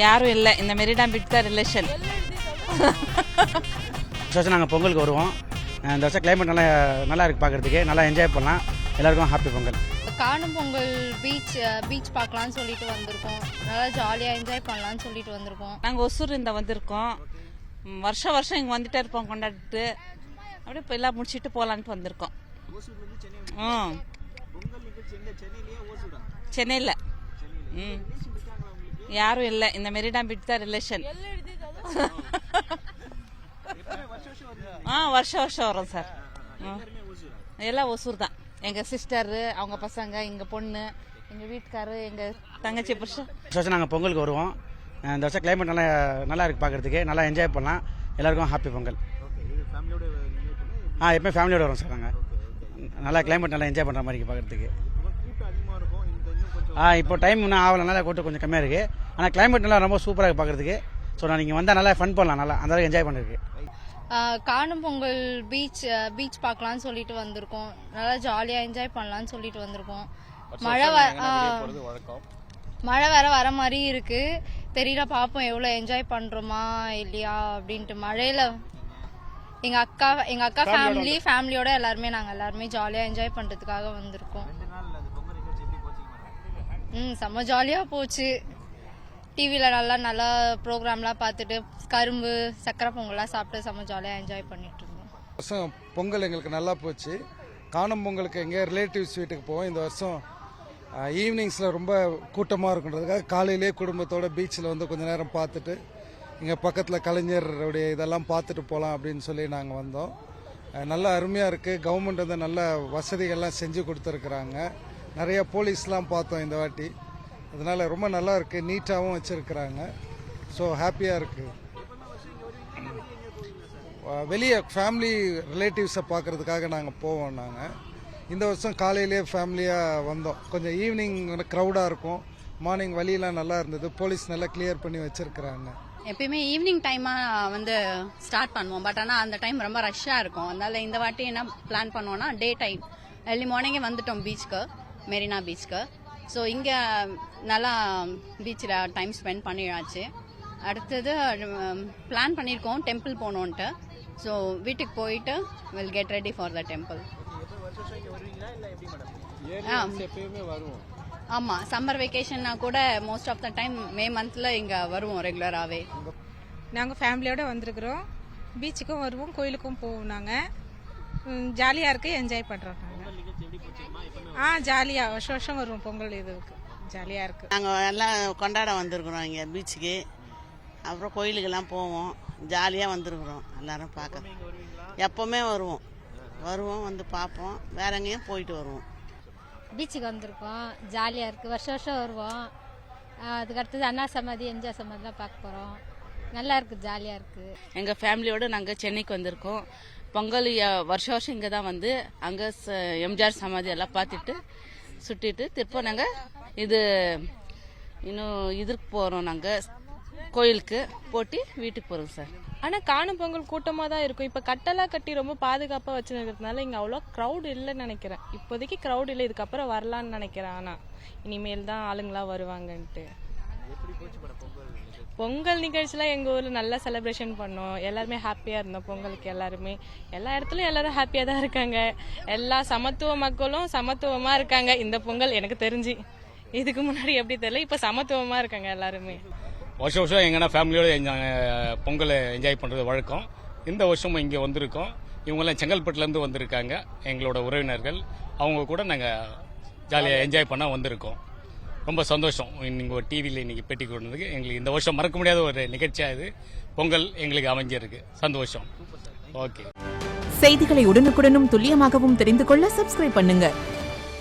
யாரும் இல்லை, இந்த மெரினா பீச் தான் ரிலேஷன். வருஷம் நாங்கள் பொங்கலுக்கு வருவோம். இந்த வருஷம் கிளைமேட் நல்லா இருக்குது பார்க்குறதுக்கு, நல்லா என்ஜாய் பண்ணலாம். எல்லாருக்கும் ஹாப்பி பொங்கல். காணும் பொங்கல் பீச் பார்க்கலான்னு சொல்லிட்டு வந்திருக்கோம். நல்லா ஜாலியாக என்ஜாய் பண்ணலான்னு சொல்லிட்டு வந்திருக்கோம். நாங்கள் ஒசூர் இந்த வந்திருக்கோம். வருஷம் இங்கே வந்துட்டே இருப்போம் கொண்டாடிட்டு. அப்படியே இப்போ எல்லாம் முடிச்சுட்டு போகலான்ட்டு வந்திருக்கோம். சென்னையில் யாரும் இல்லை, இந்த மெரினா பீச் தான் ரிலேஷன். வருஷம் வரும் சார். எல்லாம் ஒசூர் தான். எங்கள் சிஸ்டரு, அவங்க பசங்க, எங்கள் பொண்ணு, எங்கள் வீட்டுக்காரு, எங்கள் தங்கச்சி புருஷன். வருஷம் நாங்கள் பொங்கலுக்கு வருவோம். இந்த வருஷம் கிளைமேட் நல்லா இருக்குது பார்க்குறதுக்கு, நல்லா என்ஜாய் பண்ணலாம். எல்லாருக்கும் ஹாப்பி பொங்கல். எப்போயும் ஃபேமிலியோடு வரோம் சார். நாங்கள் நல்லா கிளைமேட் நல்லா என்ஜாய் பண்ணுற மாதிரி பார்க்குறதுக்கு. இப்போ டைம் இன்னும் ஆகலனால கூட்டம் கொஞ்சம் கம்மியாக இருக்குது. ஆனால் கிளைமேட் நல்லா ரொம்ப சூப்பராக இருக்குது பார்க்குறதுக்கு. ஸோ நீங்கள் வந்தால் நல்லா ஃபன் பண்ணலாம், நல்லா அந்த அளவுக்கு என்ஜாய் பண்ணிருக்கு. காணும் பொங்கல் பீச் பார்க்கலான்னு சொல்லிட்டு வந்திருக்கோம். நல்லா ஜாலியாக என்ஜாய் பண்ணலான்னு சொல்லிட்டு வந்திருக்கோம். மழை வர மாதிரி இருக்கு. தெரியல, பார்ப்போம் எவ்வளோ என்ஜாய் பண்ணுறோமா இல்லையா அப்படின்ட்டு. மழையில் எங்கள் அக்கா ஃபேமிலியோட நாங்கள் எல்லாருமே ஜாலியாக என்ஜாய் பண்ணுறதுக்காக வந்திருக்கோம். செம்ம ஜாலியாக போச்சு. டிவியில் நல்லா ப்ரோக்ராம்லாம் பார்த்துட்டு கரும்பு சக்கரை பொங்கல்லாம் சாப்பிட்டு செம்ம ஜாலியாக என்ஜாய் பண்ணிட்டு இருந்தோம். வருஷம் பொங்கல் எங்களுக்கு நல்லா போச்சு. காணும் பொங்கலுக்கு எங்கள் ரிலேட்டிவ்ஸ் வீட்டுக்கு போவோம். இந்த வருஷம் ஈவினிங்ஸில் ரொம்ப கூட்டமாக இருக்குன்றதுக்காக காலையிலே குடும்பத்தோட பீச்சில் வந்து கொஞ்சம் நேரம் பார்த்துட்டு இங்கே பக்கத்தில் கலைஞருடைய இதெல்லாம் பார்த்துட்டு போகலாம் அப்படின்னு சொல்லி நாங்கள் வந்தோம். நல்லா அருமையாக இருக்குது. கவர்மெண்ட் வந்து நல்ல வசதிகள்லாம் செஞ்சு கொடுத்துருக்குறாங்க. நிறைய போலீஸ்லாம் பார்த்தோம் இந்த வாட்டி. அதனால ரொம்ப நல்லா இருக்குது, நீட்டாகவும் வச்சுருக்குறாங்க. ஸோ ஹாப்பியாக இருக்குது. வெளியே ஃபேமிலி ரிலேட்டிவ்ஸை பார்க்குறதுக்காக நாங்கள் போவோம். நாங்கள் இந்த வருஷம் காலையிலே ஃபேமிலியாக வந்தோம். கொஞ்சம் ஈவினிங் க்ரௌடாக இருக்கும். மார்னிங் வழியெல்லாம் நல்லா இருந்தது. போலீஸ் நல்லா கிளியர் பண்ணி வச்சுருக்குறாங்க. எப்பயுமே ஈவினிங் டைமாக வந்து ஸ்டார்ட் பண்ணுவோம். பட் ஆனால் அந்த டைம் ரொம்ப ரஷ்ஷாக இருக்கும். அதனால இந்த வாட்டி என்ன பிளான் பண்ணுவோன்னா, டே டைம் ஏர்லி மார்னிங்கே வந்துட்டோம் பீச்சுக்கு, மெரினா பீச்சுக்கு. ஸோ இங்கே நல்லா பீச்சில் டைம் ஸ்பெண்ட் பண்ணியாச்சு. அடுத்தது பிளான் பண்ணியிருக்கோம் டெம்பிள் போகணுன்ட்டு. ஸோ வீட்டுக்கு போயிட்டு will get ready for the temple. ஆமாம், சம்மர் வெக்கேஷன்னா கூட மோஸ்ட் ஆஃப் த டைம் மே மந்தில் இங்கே வருவோம் ரெகுலராகவே. நாங்கள் ஃபேமிலியோடு வந்திருக்கிறோம். பீச்சுக்கும் வருவோம், கோயிலுக்கும் போவோம். நாங்கள் ஜாலியாக இருக்குது, என்ஜாய் பண்ணுறோம். நாங்கள் ஜாலியாக வருஷம் வருவோம் பொங்கல் இதுக்கு. ஜாலியாக இருக்குது. நாங்கள் எல்லாம் கொண்டாட வந்திருக்கிறோம் இங்கே பீச்சுக்கு. அப்புறம் கோயிலுக்கெல்லாம் போவோம். ஜாலியாக வந்திருக்கிறோம் எல்லாரும் பார்க்க. எப்போவுமே வருவோம் வந்து பார்ப்போம். வேற எங்கேயும் போயிட்டு வருவோம். பீச்சுக்கு வந்திருக்கோம், ஜாலியாக இருக்குது. வருஷம் வருவோம். அதுக்கு அடுத்தது அண்ணா சமாதி, எம்ஜிஆர் சமாதிலாம் பார்க்க போகிறோம். நல்லா இருக்குது, ஜாலியாக இருக்குது. எங்கள் ஃபேமிலியோடு நாங்கள் சென்னைக்கு வந்திருக்கோம். பொங்கல் வருஷம் இங்கே தான் வந்து அங்கே எம்ஜிஆர் சமாதி எல்லாம் பார்த்துட்டு சுட்டிட்டு திருப்ப நாங்கள் இதுக்கு போகிறோம். நாங்கள் கோயிலுக்கு போட்டு வீட்டுக்கு போகிறோம் சார். ஆனால் காணும் பொங்கல் கூட்டமாக தான் இருக்கும். இப்போ கட்டெல்லாம் கட்டி ரொம்ப பாதுகாப்பாக வச்சுருக்கிறதுனால இங்கே அவ்வளோ க்ரௌட் இல்லைன்னு நினைக்கிறேன். இப்போதைக்கு க்ரௌட் இல்லை, இதுக்கப்புறம் வரலான்னு நினைக்கிறேன். ஆனால் இனிமேல் தான் ஆளுங்களாம் வருவாங்கன்ட்டு. பொங்கல் நிகழ்ச்சிலாம் எங்கள் ஊரில் நல்லா செலிப்ரேஷன் பண்ணோம். எல்லாருமே ஹாப்பியாக இருந்தோம் பொங்கலுக்கு. எல்லா இடத்துலையும் எல்லாரும் ஹாப்பியாக தான் இருக்காங்க. எல்லா சமத்துவ மக்களும் சமத்துவமாக இருக்காங்க இந்த பொங்கல். எனக்கு தெரிஞ்சு இதுக்கு முன்னாடி எப்படி தெரியல, இப்போ சமத்துவமாக இருக்காங்க எல்லாருமே. வருஷம் எங்கன்னா ஃபேமிலியோட பொங்கலை என்ஜாய் பண்ணுறது வழக்கம். இந்த வருஷமும் இங்கே வந்திருக்கோம். இவங்கெல்லாம் செங்கல்பட்டுலேருந்து வந்திருக்காங்க, எங்களோட உறவினர்கள். அவங்க கூட நாங்கள் ஜாலியாக என்ஜாய் பண்ண வந்திருக்கோம். ரொம்ப சந்தோஷம். நீங்கள் டிவியில் இன்னைக்கு பேட்டி கொடுத்ததுக்கு எங்களுக்கு இந்த வருஷம் மறக்க முடியாத ஒரு நிகழ்ச்சியாக இது பொங்கல் எங்களுக்கு அமைஞ்சிருக்கு. சந்தோஷம். ஓகே. செய்திகளை உடனுக்குடனும் துல்லியமாகவும் தெரிந்து கொள்ள சப்ஸ்கிரைப் பண்ணுங்க.